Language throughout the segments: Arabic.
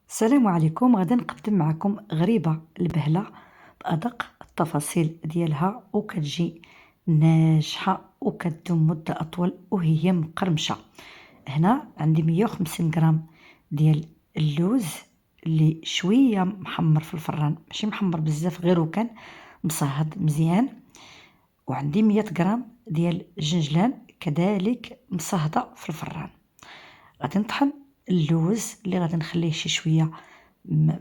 السلام عليكم. غدا نقدم معكم غريبة البهلة بأدق التفاصيل ديالها، وكتجي ناجحة وكدوم مدة أطول وهي مقرمشة. هنا عندي 150 غرام ديال اللوز اللي شوية محمر في الفران، ماشي محمر بزاف، غير وكان مصهد مزيان. وعندي 100 غرام ديال الجنجلان كذلك مصهدة في الفران. غادي نطحن اللوز اللي غادي نخليه شي شويه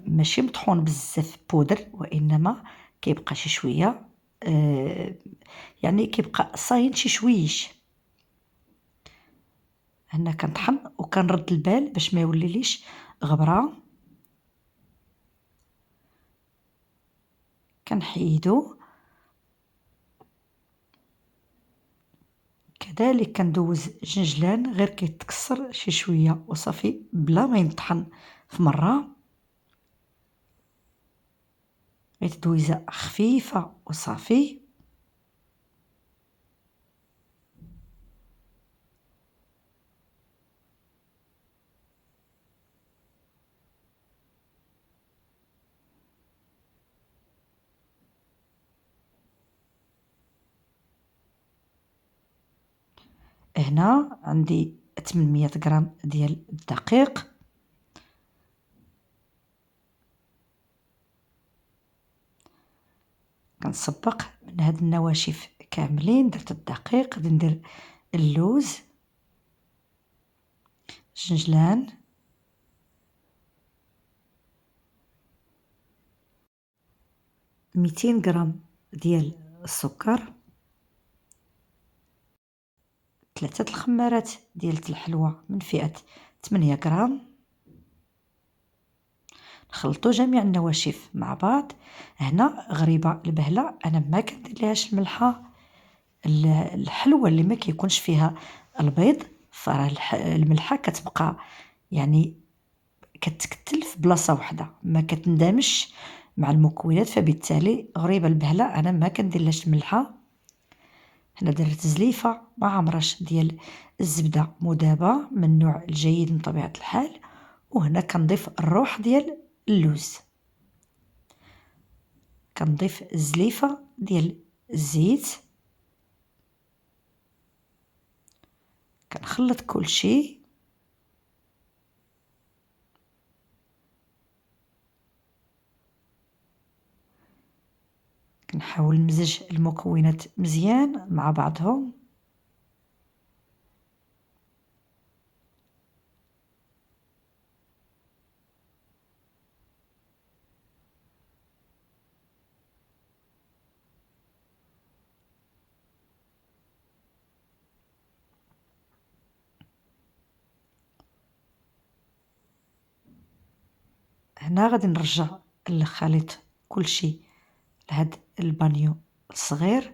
ماشي مطحون بزاف بودر، وانما كيبقى شي شويه يعني كيبقى صاين شي شويش. هنا كنطحن وكنرد البال باش ما يوليليش غبره. كنحيدو كذلك كندوز جنجلان غير كيتكسر شي شويه وصافي بلا ما ينطحن في مره، غير تدويزه خفيفه وصافي. هنا عندي 800 غرام ديال الدقيق. كنسبق من هاد النواشف كاملين. درت الدقيق، غادي ندير اللوز، الجنجلان، ميتين غرام ديال السكر، 3 الخمارات ديال الحلوى من فئة 8 غرام. نخلطو جميع النواشف مع بعض. هنا غريبة البهلة، انا ما كندير ليهاش الملحة الحلوة اللي ما كيكونش فيها البيض، فراه الملحة كتبقى يعني كتكتل في بلاصة وحدة، ما كتندمجش مع المكونات، فبالتالي غريبة البهلة انا ما كندير لهاش الملحة. هنا درت زليفة مع مرش ديال الزبدة مذابة من النوع الجيد من طبيعة الحال. وهنا كنضيف الروح ديال اللوز، كنضيف الزليفة ديال الزيت، كنخلط كل شيء. كنحاول نمزج المكونات مزيان مع بعضهم. هنا غادي نرجع الخليط كل شيء لهاد البانيو الصغير.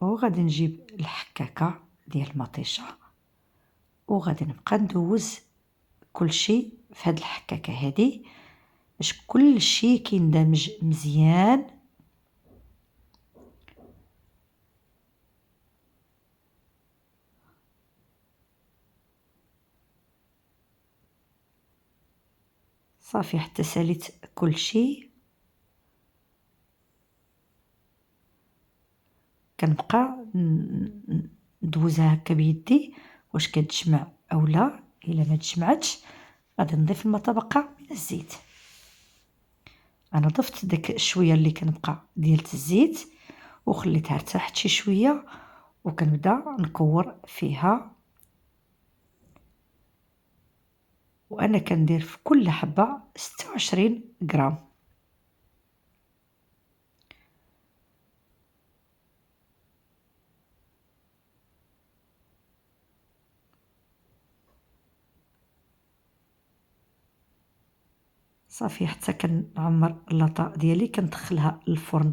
وغادي نجيب الحكاكة ديال المطيشة وغادي نبقى ندوز كل شيء في هاد الحكاكة هادي باش كل شيء كيندمج مزيان. صافي حتى ساليت كل شيء. كنبقى ندوزها هكا بيدي واش كتجمع او لا. الا ما تجمعتش غادي نضيف ما تبقى من الزيت. انا ضفت داك شويه اللي كنبقى ديال الزيت وخليتها ارتاحت شي شويه، وكنبدا نكور فيها. وانا كندير في كل حبه 26 غرام. صافي حتى كنعمر اللاطه ديالي، كندخلها للفرن،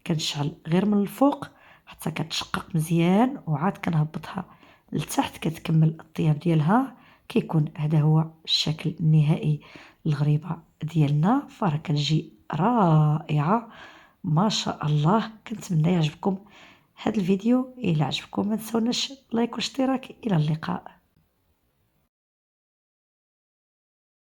كنشعل غير من الفوق حتى كتشقق مزيان، وعاد كنهبطها لتحت كتكمل الطياب ديالها. كيكون هذا هو الشكل النهائي الغريبه ديالنا، فراه كتجي رائعه ما شاء الله. كنتمنى يعجبكم هذا الفيديو. الى عجبكم ما تنسوناش لايك واشتراك. الى اللقاء.